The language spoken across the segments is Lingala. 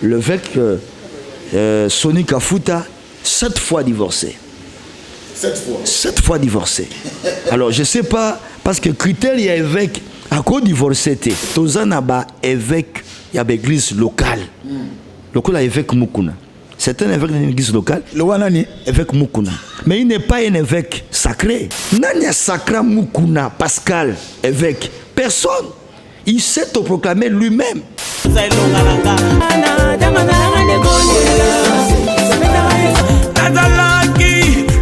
l'évêque Soni Kafuta, 7 fois divorcé. 7 fois divorcé. Alors, je ne sais pas, parce que critère, il y a évêque, à quoi divorcé? Tozanaba, évêque, il y a l'église locale. Local évêque Mukuna. C'est un évêque d'une église locale. Évêque Mukuna. Mais il n'est pas un évêque sacré. Nanya Sacra Mukuna, Pascal, évêque. Personne. Il s'est proclamé lui-même.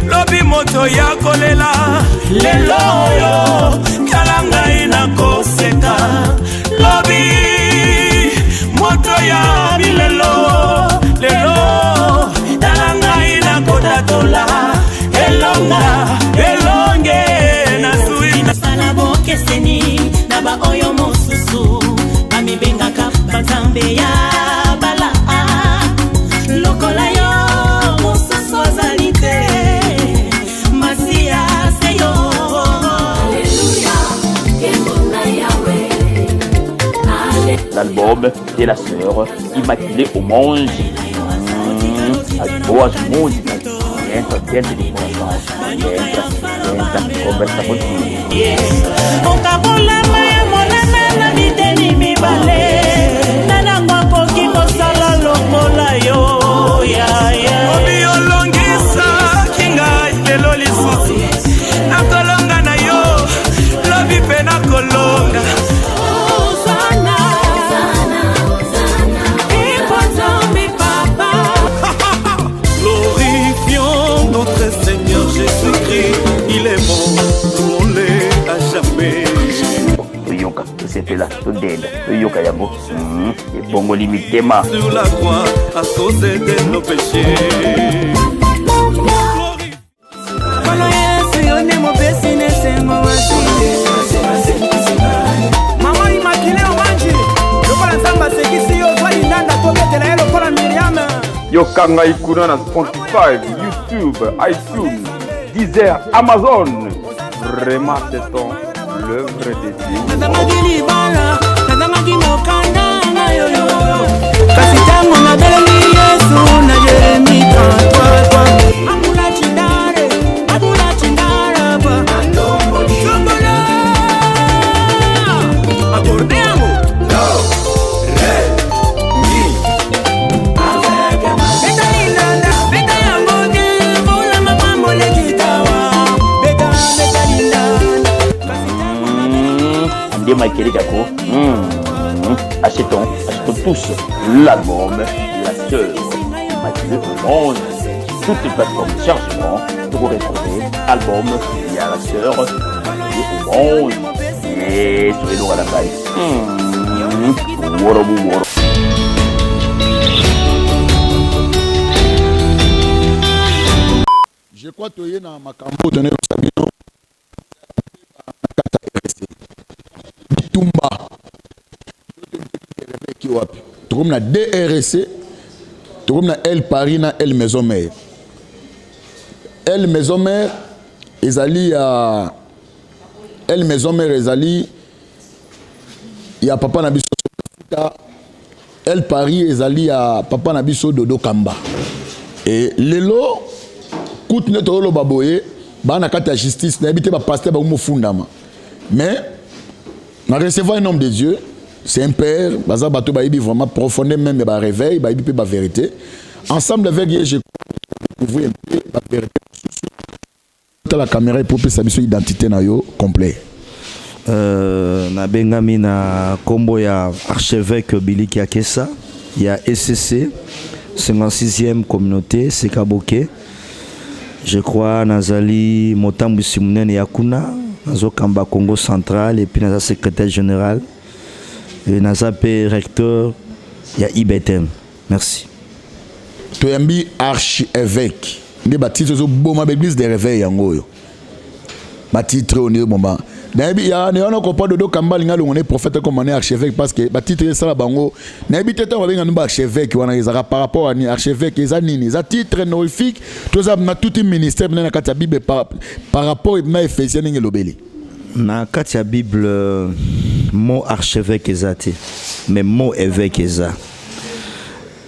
Lobi moto ya kolela lelo yo kalanga ina koseka lobi moto ya bilelo lelo kalanga ina kodatola elonga elonge na suina sana boke seni na ba oyo mosusu ami benga kapa zambe ya bala lokola yo mosusu azalite. L'album de la sœur Immaculée au Monde. Avec boas músicas, entra dentro de coração, entra, conversa contigo. Il est bon, louons-le à jamais. Yoka, c'est là, tout d'aide. Yoka Yamo, et bongo limité ma. Sur la croix, à cause de nos péchés. Maman Immaculée au Manji, le pala samba c'est qui yo toi inanda tobete la le pala Myriam. Yokanga ikuna na Spotify, YouTube, iTunes, Deezer, Amazon. Vraiment c'est l'œuvre de Dieu. Achetons tous l'album La Sœur Immaculée au Monde. Toutes les plateformes de chargement pour retrouver l'album Il y a La Sœur Immaculée au Monde. Et sur les lois à la taille. Je crois que tu es dans ma campo de Sabino. Bitumba. Tu as DRC, tu as El Paris, El Maison Mère. El Maison Mère, ils allaient à El Maison Mère, ils allaient. Il y a Papa Nabiso El Paris, ils allaient à Papa Nabiso Dodo Kamba. Et Lelo, coûte notre lo baboye, bana kata justice, n'habite pas pasteur ba umo fundama. Mais, on a recevoir un homme de Dieu. C'est un père, Baza Bato Baïbi vraiment profondément, même ba réveil, Baïbi peut ba vérité. Ensemble avec lui, j'ai découvert un peu la vérité. La caméra pour sa mission identité na yo complet. Na bengami na kombo ya archevêque Biliki Akessa, il y a SCC, 56e communauté, Sekaboke. Je crois Nazali Motambu Simunen Yakuna, Nazo Kamba Congo central et puis Naza secrétaire général. Et Nazapé recteur, il y a IBTM. Merci. Tu es un archevêque. Il y a un titre de l'église des réveils. Il y a titre au moment. Il y a un copain de Kambal, on est prophète comme on est archevêque parce que le titre est ça là bango. Il y a un archevêque par rapport à l'archevêque, il y a un titre honorifique. Tout le ministère par rapport à Ephésiens et l'obéli. Na katia Bible mot archevêque ezate mais mot évêque eza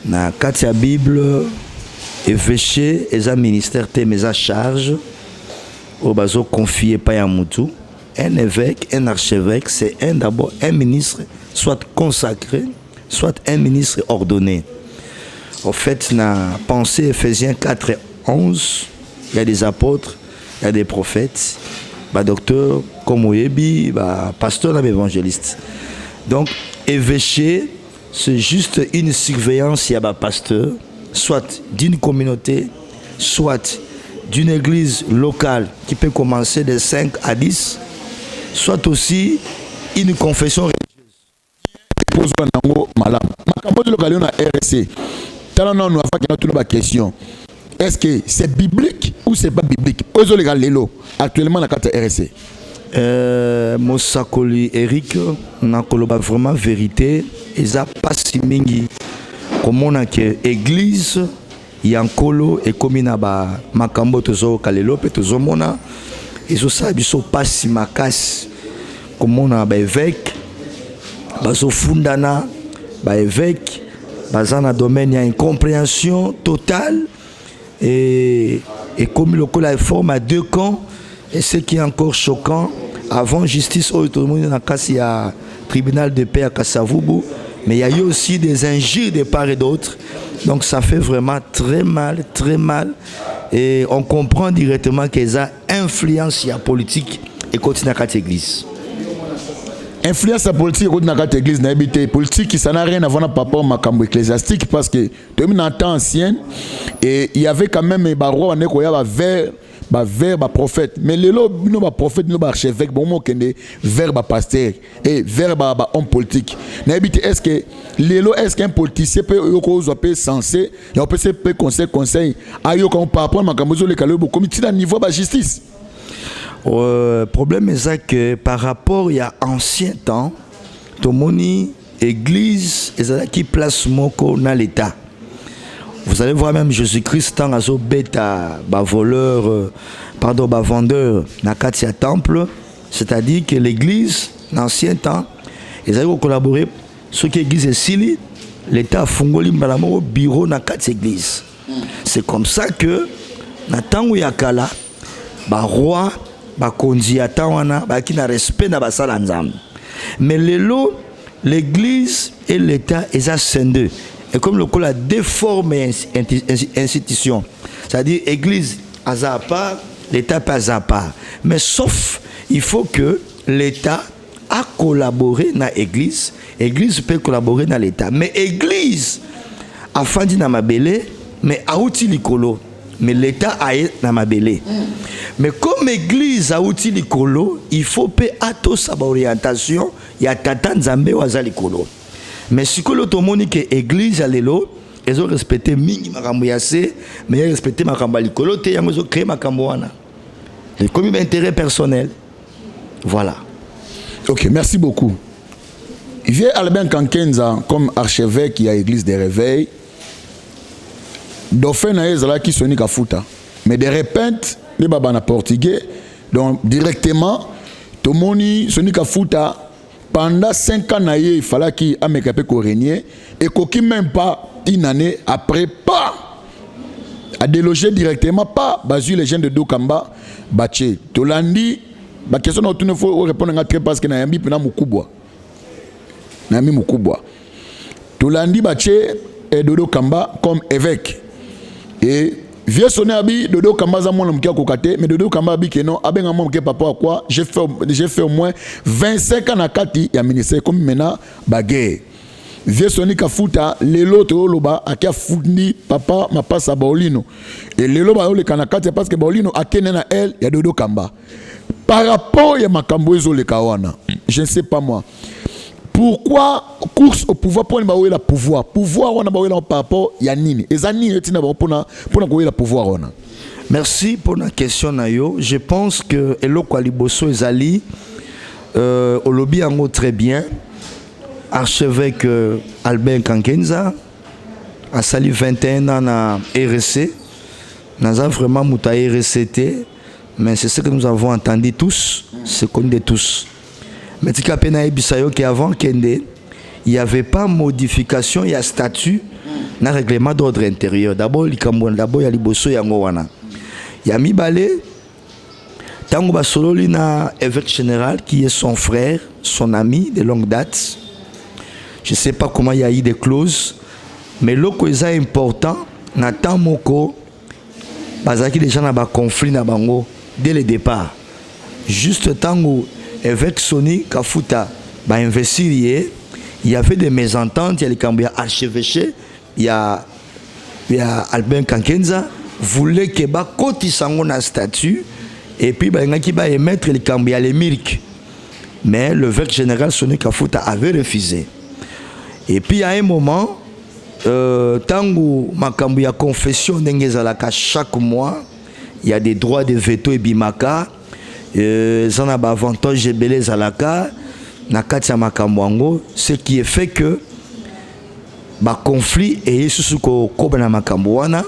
na kati ya Bible évêché eza ministère te mais à charge au bazo confié pas ya mutu. Un évêque, un archevêque, c'est d'abord un ministre soit consacré, soit un ministre ordonné. En fait, na pensée Ephésiens 4:11, il y a des apôtres, il y a des prophètes, docteur comme Oyebi, pasteur, évangéliste. Donc, évêché, c'est juste une surveillance, il y a pasteur, soit d'une communauté, soit d'une église locale qui peut commencer de 5 à 10, soit aussi une confession religieuse. Est-ce que c'est biblique ou c'est pas biblique? Actuellement, la carte RSC. Mosakoli Eric, on a vraiment vérité. Et ça passe mingi. Comme on a que église, Yankolo et Kominaba, Makambo Tozo Kalelo, Petozo Mona. Et ça, ils sont pas si makas. Comme on a évêque, baso fundana, évêque, bazana domaine, il y a une compréhension totale. Et comme le col forme à deux camps, et ce qui est encore choquant, avant justice, tout le monde il y a tribunal de paix à Kassavubu, mais il y a eu aussi des injures de part et d'autre. Donc ça fait vraiment très mal, très mal. Et on comprend directement qu'il y a influence politique et continue à cette église. Influence politique au dans cette église n'habité politique qui ça n'a rien à voir par rapport à cambo ecclésiastique parce que depuis un temps ancien et il y avait quand même des barreaux on est vers prophète mais les lots nos prophètes nos archevêques bon mot kende vers pasteur et vers homme politique n'habite est-ce que les lots est-ce qu'un politicien peut peut censé il peut conseil ayo quand par rapport à cambo le calé beaucoup comité à niveau de justice. Problème est que par rapport il y a ancien temps, Tomoni église est qui place moko dans l'état. Vous allez voir même Jésus-Christ tant azo bêta voleur vendeur na katia temple, c'est-à-dire que l'église l'ancien temps ils avaient collaboré ce qui église est sili l'état fungoli malamo bureau na katia église. C'est comme ça que na tango ya kala roi bakonzi atawana qui n'a respect na basala nzambe mais l'église et l'état ils sont scindés et comme le col a déformé institution c'est-à-dire église à part l'état pas à part mais sauf il faut que l'état a collaboré dans l'église peut collaborer dans l'état mais église a fandi na mabele mais a outil likolo mais l'état a na mabele mais comme l'église a outil likolo il faut pe ato sa orientation ya tata nzambe waza likolo mais si que l'automoni que église a lelo ils ont respecté mingi makambo yase mais ils respecté makambo likolo te yango zo créer makambo wana les comme intérêt personnel voilà. OK, merci beaucoup. Il vient Albin Kankenza comme archevêque à l'église des réveils. Dauphin na qui soni kafuta mais de repente les babana portugais donc directement tomoni soni kafuta pendant 5 ans il fallait qu'il amekapé ko régner et koki même pas une année après pas à déloger directement pas bazu les gens de Dokamba baché tolandi ba question autour faut répondre à très parce que na yambi pena mukubwa na yambi mukubwa tolandi baché et Dodo Kamba comme évêque. Et vieux sonné abi Dodo Kamba za mon mkia kokate mais Dodo Kamba abi que non abenga mon mkia papa quoi j'ai fait au moins 25 ans na kati ya ministère comme maintenant baguerre vieux sonné kafuta lelo to loba akia fundi papa mapasa baolino et lelo ba le kanakati parce que baolino akene na elle ya Dodo Kamba par rapport ya makambo ezo le kawana je ne sais pas moi. Pourquoi course au pouvoir pour ne la pouvoir on a ba par rapport ya nini ezani etina ba pour na la pouvoir on. Merci pour la question nayo. Je pense que eloko aliboso ezali olobi ango très bien. Archevêque Albin Kankenza a sali 21 ans na RSC. Nous avons vraiment muta RSCT mais c'est ce que nous avons entendu tous, c'est connu de tous. Mais tu as qu'avant Kende, il n'y avait pas modification, il y a statut na règlement d'ordre intérieur. D'abord d'abord ya liboso yango wana. Ya mibale tango basololi na évêque général qui est son frère, son ami de longue date. Je ne sais pas comment il y a eu des clauses, mais loko est important na temps moko bazaki déjà na ba conflit na bango dès le départ. Juste tango évêque Soni Kafuta ba investir, il y avait des mésententes, il y a les Cambia archevêché, il y a Albert Kankenza voulait que ba koti sango na statut et puis ba ngaki ba émettre les Cambia les milk. Mais le évêque général Soni Kafuta avait refusé. Et puis à un moment tango makambu ya confession ndengezalaka chaque mois, il y a des droits de veto et bimaka. Ça n'a pas avantage belé zalaka na katia makamwango, ce qui est fait que ba conflit et susuko kobana makamwana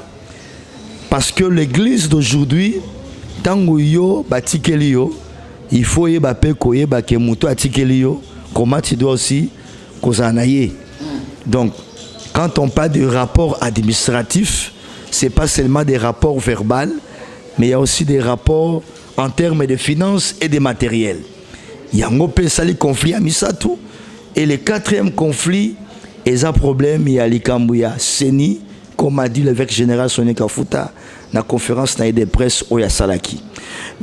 parce que l'église d'aujourd'hui tango yo batikeli yo il faut y ba pe koye ba ke muto atikeli yo comment tu dois aussi kozanaye. Donc quand on parle de rapports administratifs, c'est pas seulement des rapports verbaux, mais il y a aussi des rapports en termes de finances et de matériel. Il y a un conflit à Misatou. Et le quatrième conflit, il y a un problème, il y a l'Ikambouya Seni, comme a dit l'évêque général Soni Kafuta, dans la conférence de presse Oya Salaki.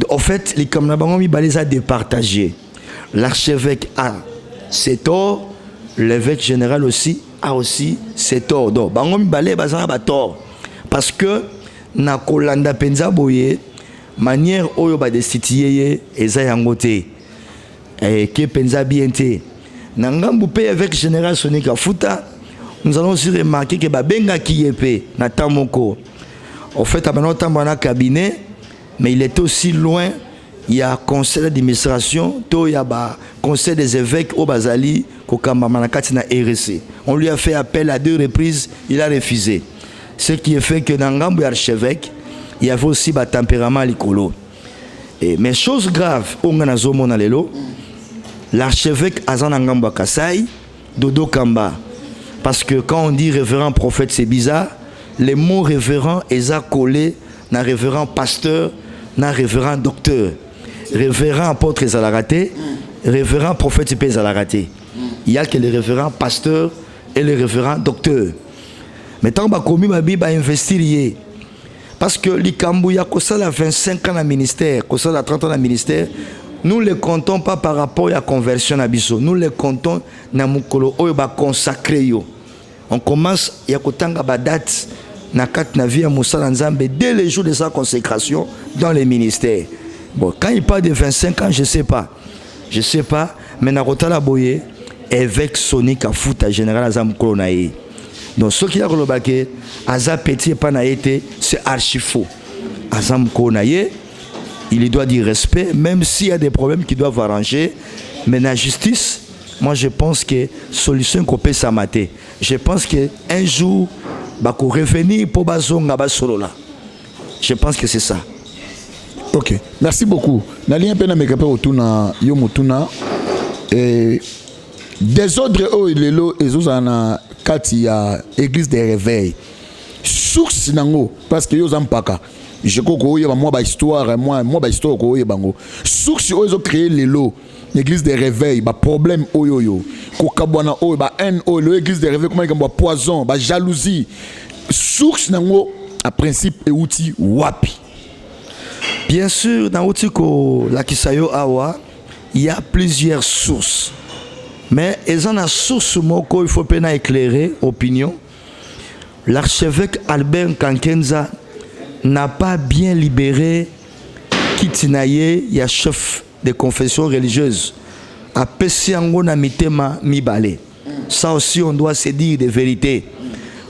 En fait, les Kamnabangomi les a départagés. L'archevêque a ses torts, l'évêque général aussi a aussi ses torts. Donc, Bangomi Balé Bazan a tort. Parce que, na Kolanda Penza Boye, manière oyo ba destituer eza yangote et que penza bien té nangambu pe avec général Soni Kafuta, nous allons aussi remarquer que ba benga kiyepe na tamoko en fait abano tambana cabinet, mais il était aussi loin. Il y a conseil d'administration, to ya ba conseil des évêques au Bazali kokamba manakati na RC. On lui a fait appel à 2 reprises, il a refusé. Ce qui est fait que nangambu archevêque il y avait aussi un tempérament à l'écolo. Mais chose grave, l'archevêque Azanangamba Kasai, Dodo Kamba. Parce que quand on dit révérend prophète, c'est bizarre. Les mots révérend est collé dans révérend pasteur, dans révérend docteur. Révérend apôtre est à la raté, révérend prophète est à la raté. Il y a que les révérends pasteurs et les révérends docteurs. Mais tant que commis ma Bible a investi. Parce que l'Ikambouya, qu'on a 25 ans dans le ministère, qu'on a 30 ans dans le ministère, nous ne les comptons pas par rapport à la conversion à Bisso. Nous les comptons dans le Moukolo, où il va consacrer. On commence, il y a une date, dans la vie à Moussa Nzambe, dès les jours de sa consécration dans les ministères. Bon, quand il parle de 25 ans, je ne sais pas. Je ne sais pas, mais dans la Boye, évêque Soni Kafuta, général Azam Kolonaï. Donc ce qui a relobake, Aza Petit Panaïté, c'est archi faux. Azam Konaye, il doit dire respect, même s'il y a des problèmes qui doivent arranger. Mais dans la justice, moi je pense que solution qu'on peut s'amater. Je pense qu'un jour, bah qu'on revenir pour bazonga basolola. Je pense que c'est ça. Ok, merci beaucoup. Nali un peu na mekape otuna yomotuna et désordre o ilelo ezozana kati ya église des réveils. Source nango parce que yo zampaka. Je crois que yo moi ba histoire moi ba histoire ko yo bango. Source o zo créer lelo l'église des réveils ba problème oyoyo. Ko kabwana o ba haine o l'église des réveils comment ba poison, ba jalousie. Source nango à principe et outil wapi. Bien sûr, dans Otiko, la Kisayo Awa, il y a plusieurs sources. Mais ils ont une source il faut bien éclairer opinion. L'archevêque Albert Kankenza n'a pas bien libéré Kitinaye, il y a chef de confession religieuse. A Pessiango na mitema mibale. Ça aussi on doit se dire des vérités.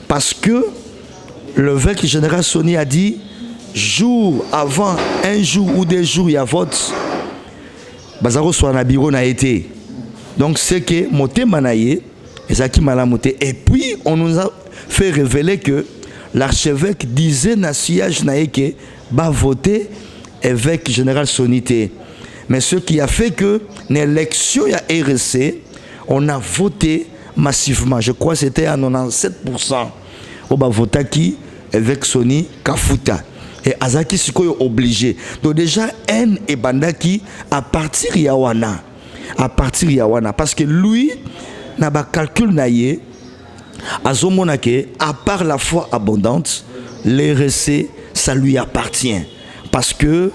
Parce que l'évêque général Soni a dit jour avant, un jour ou 2 jours, il y a vote. Bazaro soit na bureau na été. Donc c'est que moté manaye, ezaki malamoté. Et puis on nous a fait révéler que l'archevêque disait na siège na que va voter évêque général Sonité. Mais ce qui a fait que l'élection à RC, on a voté massivement. Je crois que c'était à 97%. oba votaki avec Soni Kafuta. Et Azaki sikoyo obligé. Donc déjà haine et bandaki à partir yawana. À partir yawana parce que lui n'a pas calcul naie azomonake à part la foi abondante, les recettes ça lui appartient parce que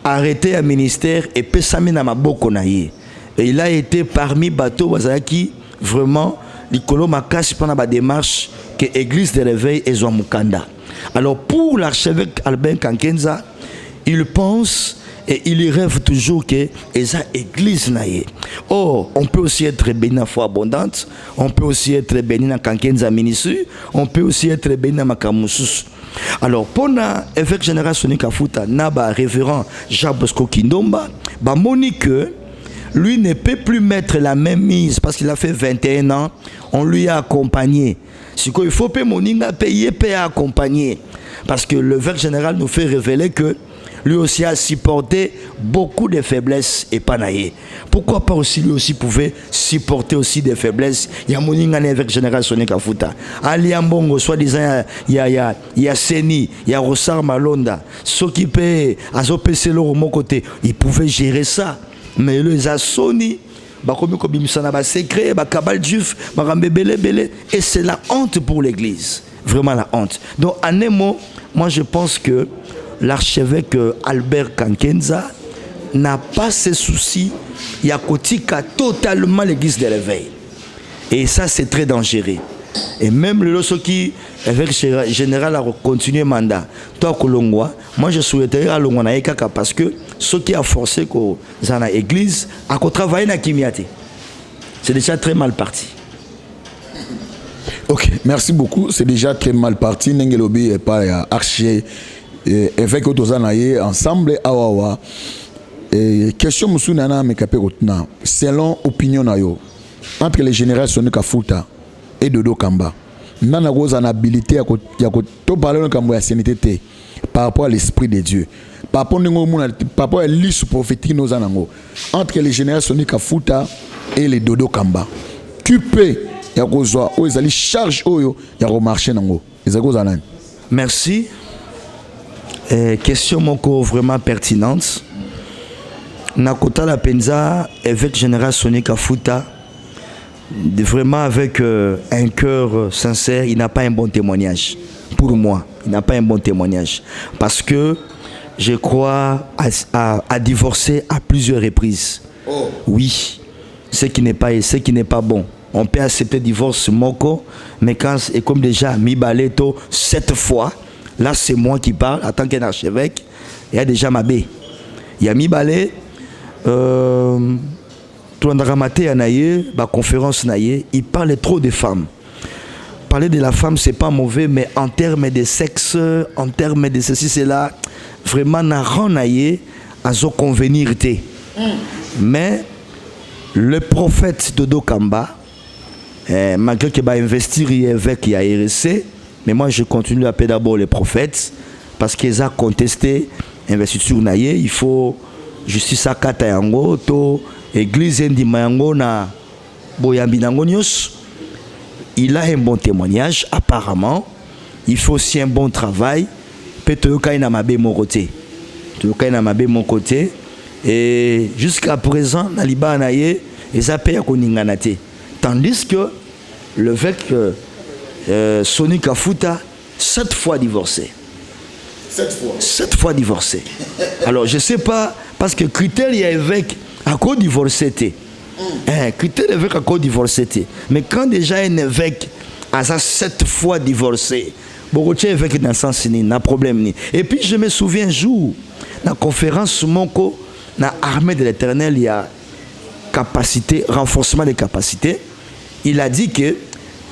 arrêter un ministère et pesami na maboko naie. Et il a été parmi bateau Wazaki vraiment likolo makasi pendant la démarche que l'église de réveil et Mukanda. Alors pour l'archevêque Albert Kankenza, il pense et il rêve toujours que esa église naie. Oh, on peut aussi être béni à foi abondante, on peut aussi être béni dans Kankenza ministry, on peut aussi être béni dans Makamusus. Alors pour l'évêque général Soni Kafuta, naba révérend Jacques Bosco Kindomba, ba monique lui ne peut plus mettre la même mise parce qu'il a fait 21 ans, on lui a accompagné. Il faut que Moninga payer, accompagner. Parce que l'évêque général nous fait révéler que lui aussi a supporté beaucoup de faiblesses et panaillé. Pourquoi pas aussi lui aussi pouvait supporter aussi des faiblesses. Il y a Moninga l'évêque général Soni Kafuta. Ali Ambongo, soi-disant, il y a Seni, il y a Rossar Malonda. Ceux qui paient à Zopé au mon côté, ils pouvaient gérer ça. Mais les Soni, secret, et c'est la honte pour l'église. Vraiment la honte. Donc en un mot, moi je pense que l'archevêque Albert Kankenza n'a pas ces soucis. Il y a Kotika totalement l'église de l'éveil. Et ça c'est très dangereux. Et même le qui évêque général a continué mandat. Toi Kolongwa, moi je souhaiterais à Longwana Ekaka parce que ce qui a forcé que dans l'église à travailler dans Kimiate. C'est déjà très mal parti. Ok, merci beaucoup. C'est déjà très mal parti. Nengelobi est pas archi évêque Otozanaye ensemble awawa. Question musunana mekapé otna. Selon opinion nayo entre les générations de Kafuta et Dodo Kamba, nana goza en habilité à to parler de la sainteté par rapport à l'esprit de Dieu. Par rapport à l'issue prophétique entre les générations de Kafuta et les Dodo Kamba. Tu peux ya kozwa o ezali charge oyo ya remarcher nango. Merci. Question moko vraiment pertinente. Nakota la Penza, évêque général Soni Kafuta, vraiment avec un cœur sincère, il n'a pas un bon témoignage. Pour moi, il n'a pas un bon témoignage. Parce que je crois à divorcer à plusieurs reprises. Oh. Oui, ce qui n'est pas bon. On peut accepter le divorce moko, mais quand et comme déjà mi baleto 7 fois, là c'est moi qui parle en tant qu'un archevêque. Il y a déjà ma baie. Il y a mi balé. Conférence il parle trop de femmes. Parler de la femme c'est pas mauvais, mais en termes de sexe, en termes de ceci cela, vraiment n'a rien à se convenir. Mais le prophète Dodo Kamba, malgré qu'il va investir avec la RSC, mais moi je continue à appeler d'abord les prophètes parce qu'ils ont contesté l'investiture naïe. Il faut justice à kata yango to église ndima yango na boyambi nango nyos. Il a un bon témoignage apparemment. Il faut aussi un bon travail. Peut-être qu'il y a ma bé mon côté. Mon côté. Et jusqu'à présent, na liba naye ezapé ya koninganate. Tandis que l'évêque Soni Kafuta 7 fois divorcé. 7 fois divorcé. Alors je sais pas parce que critère il y a évêque à quoi divorcé. Critère évêque à quoi divorcé. Mais quand déjà un évêque a 7 fois divorcé, beaucoup de évêques dans le sens ni n'a problème ni. Et puis je me souviens un jour dans la conférence Monko dans l'armée de l'Éternel il y a capacité renforcement des capacités. Il a dit que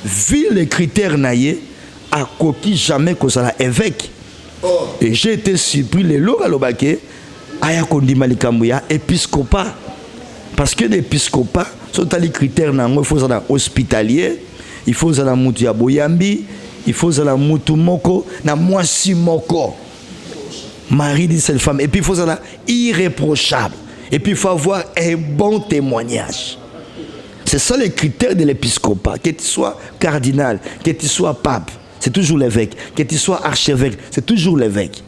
vu les critères naïe à coquille jamais que ça évêque. Oh. Et j'ai été surpris les logalobake aya kondima likambuya épiscopat parce que l'épiscopat sont les critères nango il faut ça hospitalier, il faut ça mutu ya boyambi, il faut ça mutu moko na mwasi moko mari de cette femme et puis il faut ça irréprochable et puis il faut avoir un bon témoignage. C'est ça les critères de l'épiscopat, que tu sois cardinal, que tu sois pape. c'est toujours l'évêque. Que tu sois archevêque, c'est toujours l'évêque.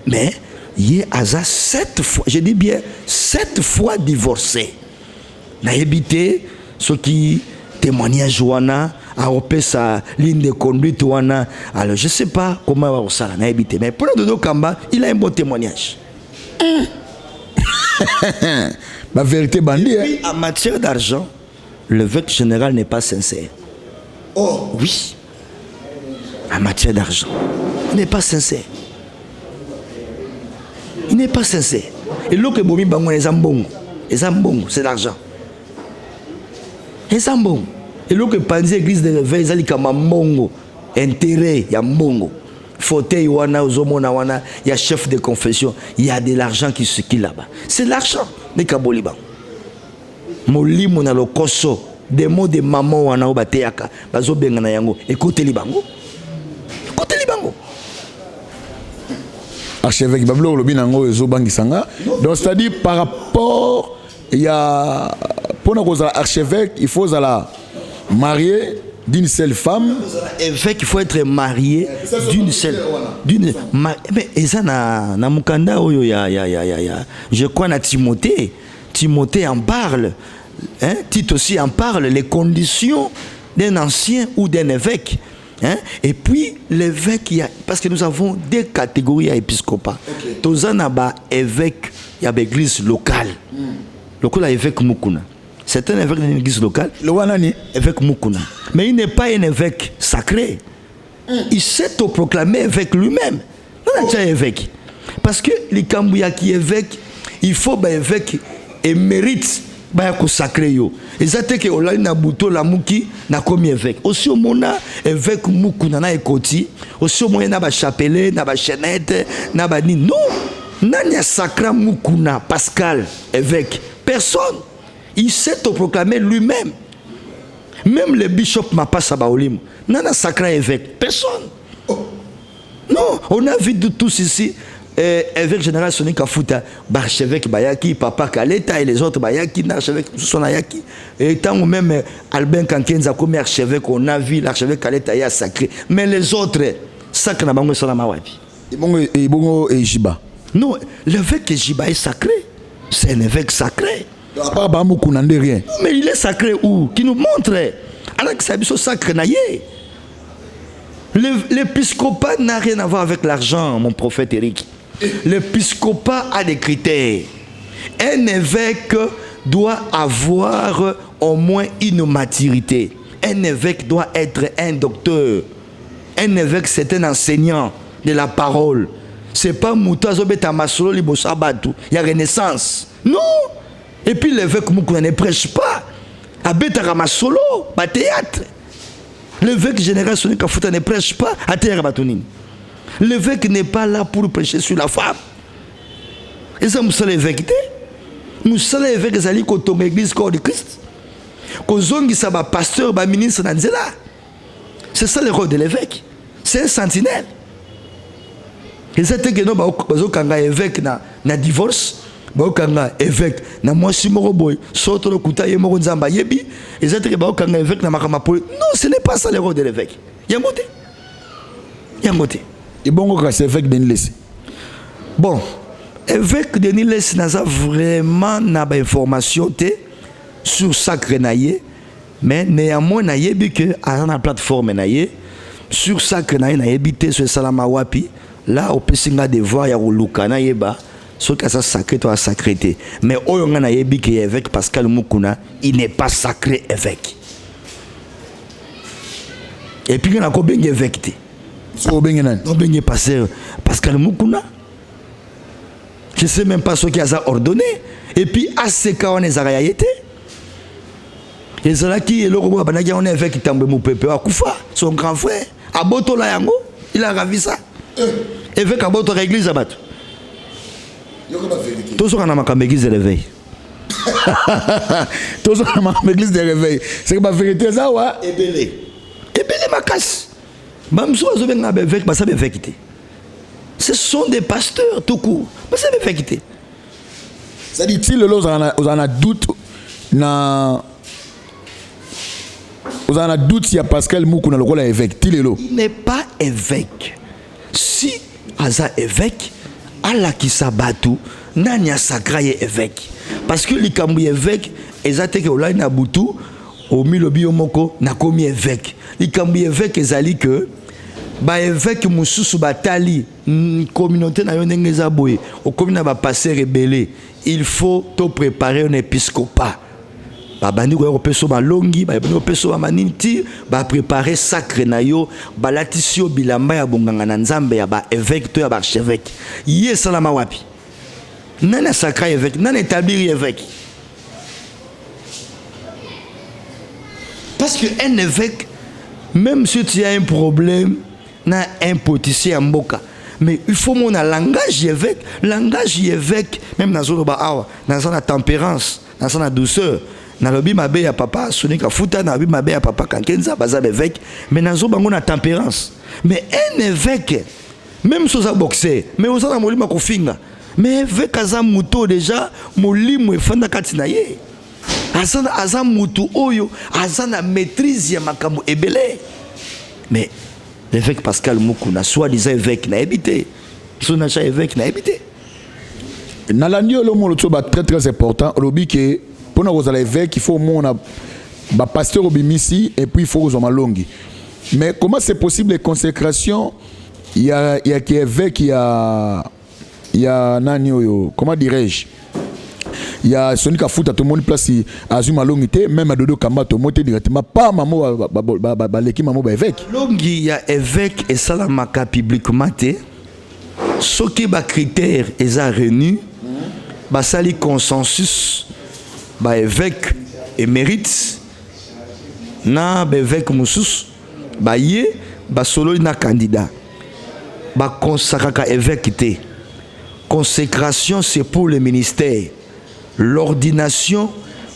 Mais il y a 7 fois, je dis bien 7 fois divorcé. N'a évité ce qui témoignage wana a opé sa ligne de conduite wana. Alors je sais pas comment ça n'a évité, mais pour Dodo Kamba, il a un bon témoignage. La vérité bandit. Puis, en matière d'argent, l'évêque général n'est pas sincère. Oh oui. En matière d'argent, il n'est pas sincère. Il n'est pas sincère. Et l'eau que Bomi Bango est zambongo. Et zambongo, c'est l'argent. Et zambongo. Et l'eau que Panzi église de réveil, zali kama mbongo. Intérêt, il y a mbongo. Fauteuil wana, ozomona wana, il y a chef de confession, il y a de l'argent qui se qui là-bas. C'est l'argent de Kaboliban. Molimo na lokoso, des mots de maman wana obateyaka, bazo bengana yango. Écoutez libango. Écoutez libango. Archevêque Bablo Lobinango et Zobangisanga. Donc c'est-à-dire par rapport, il y a pour nous archevêque, il faut la marier d'une seule femme. Évêque, il faut être marié d'une seule. Mais ça na mukanda oyo ya. Je crois na Timothée. Timothée en parle. Hein? Tite aussi en parle. Les conditions d'un ancien ou d'un évêque. Hein? Et puis l'évêque, parce que nous avons 2 catégories à épiscopat. Tous en a évêque, il y a l'église locale. Local évêque Mukuna. C'est un évêque d'une église locale. Évêque Mukuna. Mais il n'est pas un évêque sacré. Il s'est proclamé évêque lui-même. Non, c'est un évêque. Parce que les Kambouya qui évêque, il faut un évêque et mérite un sacré. Et ça fait que Olay Nabuto la Muki n'a comme évêque. Aussi au mona évêque Mukuna na ekoti. Aussi au moyen na ba chapelet, na ba chenette, na ba ni. Non, nanya sacra Mukuna Pascal évêque. Personne. Il s'est proclamé lui-même. Même le bishop Mapasa Baolim. Nana sacré évêque. Personne. Non, on a vu de tous ici. Évêque général Soni Kafuta, archevêque Bayaki, Papa Kaleta et les autres Bayaki, l'archevêque Sonayaki. Et tant même Albin Kankenza comme archevêque, on a vu l'archevêque Kaleta est sacré. Mais les autres, sacré na bango salama wapi. Et bongo et Jiba. Non, l'évêque Jiba est sacré. C'est un évêque sacré. Rien. Mais il est sacré où? Qui nous montre. Alors que c'est sacré naïe. L'épiscopat n'a rien à voir avec l'argent, mon prophète Eric. L'épiscopat a des critères. Un évêque doit avoir au moins une maturité. Un évêque doit être un docteur. Un évêque, c'est un enseignant de la parole. C'est pas Moutazo Betamasolo Libosabatu. Il y a renaissance. Non! Et puis l'évêque Moukouna ne prêche pas. À Betaramasolo, à théâtre. L'évêque général Soni Kafuta ne prêche pas à théâtre. L'évêque n'est pas là pour prêcher sur la femme. Et ça, nous sommes l'évêque. Nous sommes l'évêque qui est dans l'église corps de Christ. Kozongi saba pasteur, ba ministre Nanzela. C'est ça le rôle de l'évêque. C'est un sentinelle. Et ça, c'est que nous avons un évêque na divorce. Baokanga évêque na mwasi moko boy soto lo kutaye moko nzamba yebi ezateke baokanga évêque na makama poli. Non, ce n'est pas ça le rôle de l'évêque. Yangote et bongo ka c'est évêque de Niles. Bon, évêque de Niles n'a vraiment na ba information té sur sacré naïe, mais néanmoins na yebi que à la plateforme naïe sur sacré naïe na yebi té sur salama wapi là au pesinga de voir ya luka na yeba. Ce qui est sacré, toi sacré. Mais Oyonga yebi qui est évêque Pascal Mukuna, il n'est pas sacré évêque. Et puis il y a encore bien évêque. Non, bien pasteur Pascal Mukuna. Je ne sais même pas ce qui a ordonné. Et puis à ce cas on est arrêté. Et c'est là qui est le roi Banagia on est évêque qui tombe mon pépé à Koufa, son grand frère. À Boto la yango, il a ravi ça. Évêque à Boto l'église à Batou. Tout ce qu'on a dans l'église de réveil. Tout ce qu'on a dans l'église de réveil. C'est que ma vérité, ça, ouais. Ebele ma casse. Ce sont des pasteurs tout court. Ça veut faire quitter. Ça dit, si vous en doute, vous en doute s'il y a Pascal Moukouna le rôle évêque. Il n'est pas évêque. Si aza évêque, ala ki sabatu, nani a sacré évêque. Parce que likambu évêque, ezate ke olai na butu, au milobi omoko, na komi évêque. Likambu évêque ezali que, ba évêque mususu batali, communauté na yonenge zaboye, au communauté ba passer rebelle, il faut te préparer un épiscopat. Bandi ko peso balongi ba peso maninti ba préparer sacré na yo ba latisio bilamba ya bonganga na nzambe ya ba évêque to ya ba archevêque yé salama wapi nana sacré évêque nana établir évêque parce que un évêque même si tu as un problème na un potissier en mboka mais il faut mon langage évêque même dans zone ba awa dans la tempérance dans la douceur. Nalobi mabe ya papa Sony Kafuta nalobi mabe ya papa Kankenza baza évêque mais nazo bango na tempérance mais un évêque même soza boxer mais oza na molima kofinga mais évêque aza muto déjà molimo efanda kati na ye aza mutu oyo aza na maîtrise ya makambo ebele mais l'évêque Pascal Mukuna soit disant évêque na habité son achat évêque na habité nalandi lo molo tso ba très important lobi que pour nous les évêques, il faut mon pasteur obimisi et puis il faut aux malongi. Mais comment c'est possible les consécrations? Il y a qui évêque, il y a nani comment dirais-je? Il y a Sony Kafuta tout le monde place à Zumalongité même à Dodo Kamba tout le monde directement pas maman l'équipe maman évêque. Longi il y a évêque et salamaka publiquement té. Ce qui ba critères est à réuni, ba sali consensus. Ba évêque émérite na ba évêque musus ba yé ba solo na candidat ba consacraka évêque té consécration c'est pour le ministère l'ordination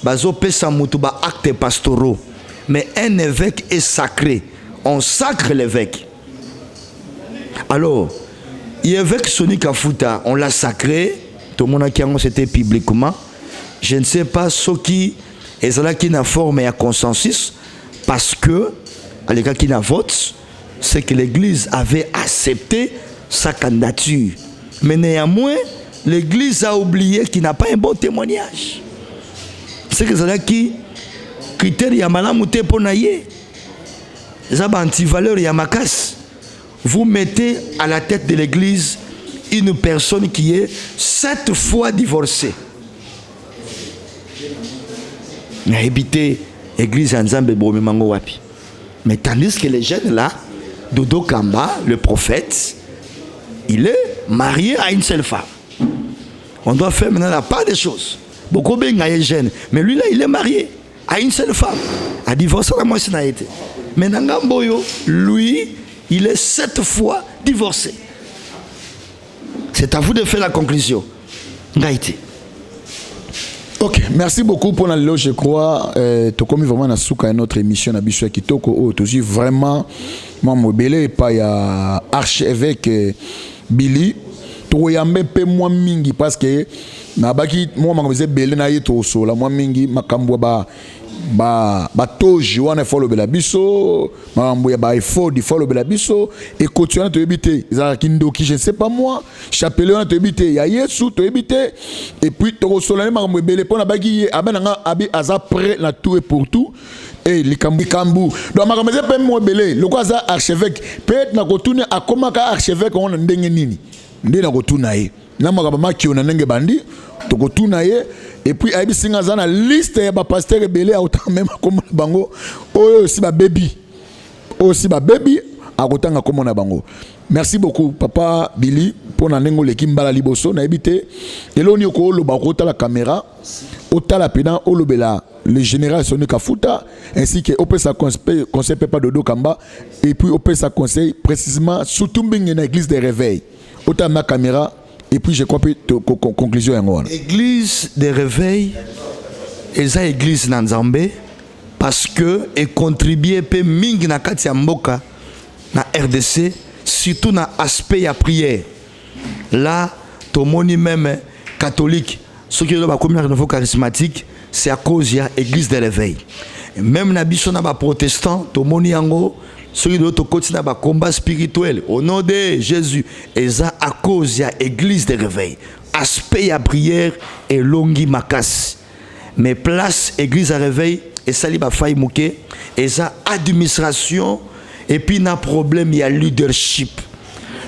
bazo pesa mutu ba acte pastoraux mais un évêque est sacré on sacre l'évêque alors évêque Sony Kafuta on l'a sacré tout le monde qui a c'était publiquement. Je ne sais pas ce qui est là qui n'a forme et à consensus parce que, à l'écart qui n'a vote, c'est que l'Église avait accepté sa candidature. Mais néanmoins, l'Église a oublié qu'il n'a pas un bon témoignage. C'est que c'est là qui critère yamala mouté pour naïe. Les anti-valeurs yamakas. Vous mettez à la tête de l'Église une personne qui est 7 fois divorcée. n'a habité l'église Nzambe Bromimango Wapi. Mais tandis que les jeunes là, Dodo Kamba, le prophète, il est marié à une seule femme. On doit faire maintenant la part des choses. Beaucoup de jeunes, mais lui là, il est marié à une seule femme. A divorcé la moitié n'a été. Mais Nangamboyo, lui, il est 7 fois divorcé. C'est à vous de faire la conclusion. Ngaïti. Ok, merci beaucoup pour la je crois. Tu comme vraiment dans souka notre émission na biso kitoko oh tu vraiment moi mobile pas ya archevêque Billy to yambe pe moi mingi parce que na baki moi makamze belé na yeto so la moi mingi makambo ba toji wana follow bela biso makambo ya ba effort di follow bela biso et continuer to ebité za kindoki je ne sais pas moi chapelon to ebité ya yesu to ebité et puis to solane makambo belé pona baki abenanga abi aza prêt na tout et pour tout et likambu kambu donc makambo pe mo belé loko aza archevêque peut-être na kotuna akomaka archevêque on ndenge nini ndé na kotuna ye na makambo makio na ndenge bandi to kotuna ye. Et puis, il y a une liste de pasteurs rebelles autant même comme bango. Aussi ba baby. Aussi ba baby autant comme na bango. Merci beaucoup papa Billy pour na nengo lekimbala liboso na ebité. Et là on y ko lo ba kota la caméra. Ota la pédan o lobela le général Sony Kafuta ainsi que opé sa conseil pas Dodo Kamba et puis opé sa conseil précisément surtout dans l'église des réveils. Ota ma caméra. Et puis je crois que conclusion est l'église des réveils est une église Nzambe parce que elle contribue peu mingi na kati ya mboka na RDC surtout na aspect ya prière. Là tomoni même catholique ceux qui ont la communauté charismatique c'est à cause ya église des réveils. Même na biso na ba protestant tomoni yango ceux qui doivent continuer à combat spirituel au nom de Jésus. Et ça à cause de l'église de réveil. Aspect à prière et longi makas. Mais place église à réveil et ça li ba fay mouké et ça administration et puis na problème il y a leadership.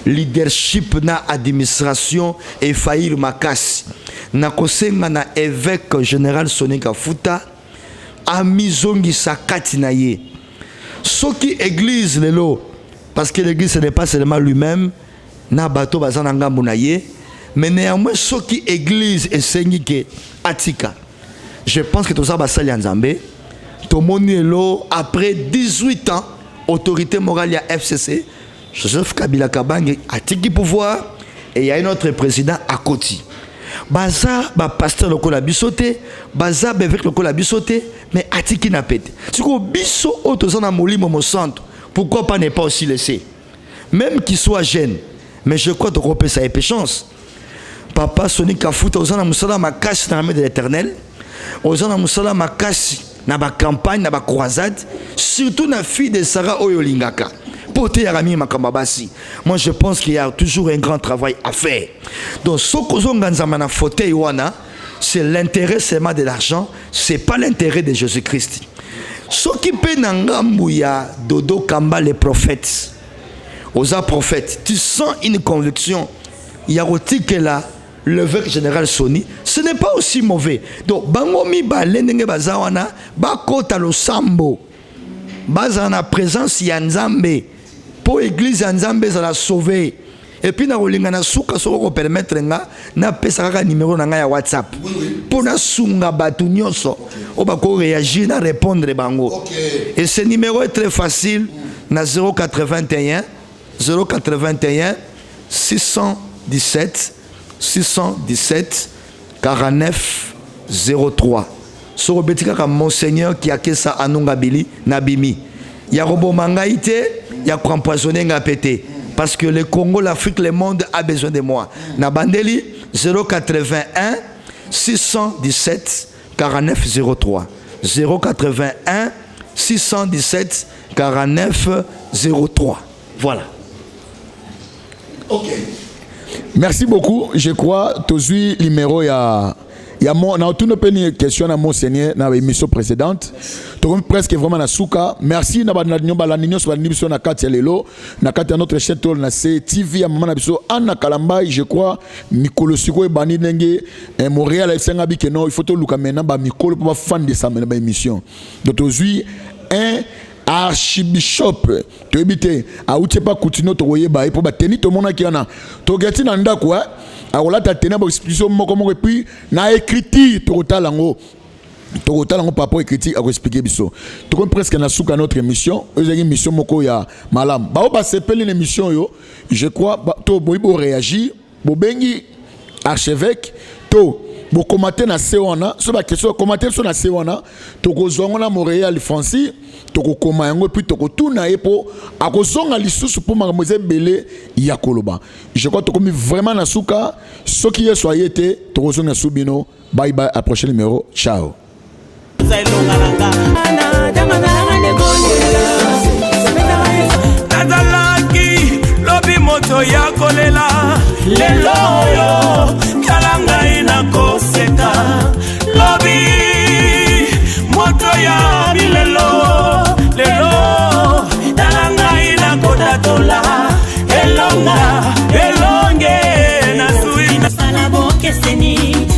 Leadership na administration et faillir makas. Na kosenga na évêque général Sonika Futa a misongi sakati na ye. Soki église lelo parce que l'église ce n'est pas seulement lui-même na bato bazana ngambu na ye mais néanmoins soki église esengi ke atika. Je pense que tout ça va salir en Zambé. Tout le monde est là après 18 ans autorité morale à FCC. Joseph Kabila Kabange a tiki pouvoir et il y a un autre président à côté. Baza, pasteur lokola bisoté, baza avec lokola bisoté, mais atiki na pété. Si ko biso autosan na molimo mo centre, pourquoi pas ne pas aussi laisser? Même qu'il soit jeune, mais je crois que tu ça ait chance. Papa Sonika Futa autosan na musala makasi na l'armée de l'Éternel, autosan na musala makasi na ba campagne na ba croisade, surtout na fille de Sarah Oyolingaka. Moi je pense qu'il y a toujours un grand travail à faire. Donc c'est l'intérêt seulement de l'argent, c'est pas l'intérêt de Jésus-Christ. Ce qui peut n'angambouya dodo kamba les prophètes, aux prophètes, tu sens une conviction. Il y a aussi que là l'évêque général Soni, ce n'est pas aussi mauvais. Donc bangomi ba lendenge bazawana ba kota lo sambo bazana présence ya Nzambe. Pour l'église Nzambe ça l'a sauvé. Et puis na rolinga na suka so ko permettre nga na pesa ka numéro na nga ya WhatsApp. Pour na sunga batu nyonso o ba ko réagir na répondre bango. Et ce numéro est très facile na 081 617 49 03. Sur betika ka monseigneur qui a que ça anonga bili nabimi. Ya robo mangaite ya ko empoisonner nga pété. Parce que le Congo, l'Afrique, le monde a besoin de moi. Nabandeli 081 617 49 03. 081 617 49 03. Voilà. Ok. Merci beaucoup. Je crois que tu as le numéro. Il y a une question à mon Seigneur dans l'émission précédente. Tu as presque vraiment na souka. Merci na notre chaîne na TV à maman biso Anna Kalambay je crois Mikolo Siko et Bani Nenge Montréal et Sengabi que non il faut tout luka maintenant ba Mikolo pour fan de sa émission. Donc aujourd'hui un archibishop tu habite a outé pas continuer to voyer ba pour ba tenir tout monde qui en a to gati na ndako alors là tu as tenu une explication et puis na écriture to talango papa écrit à expliquer biso tu comprends presque na souka notre émission une émission moko ya malam ba o ba sepeli l'émission yo je crois to boibo réagir bo bengi archevêque to bo commenter na sewana so ba question commenter sur na sewana to ko zonga na Montréal Francis to ko koma yango puis to ko tuna epo akozonga lisusu pour mademoiselle Belé ya koloba je crois to komi vraiment na souka ce qui est soyé te to ko zonga subino bye bye à prochain numéro ciao. Nazalaki lobi moto ya kolela lelo yo kalanga ina koseka lobi moto ya bilelo lelo kalanga ina kodatola elonga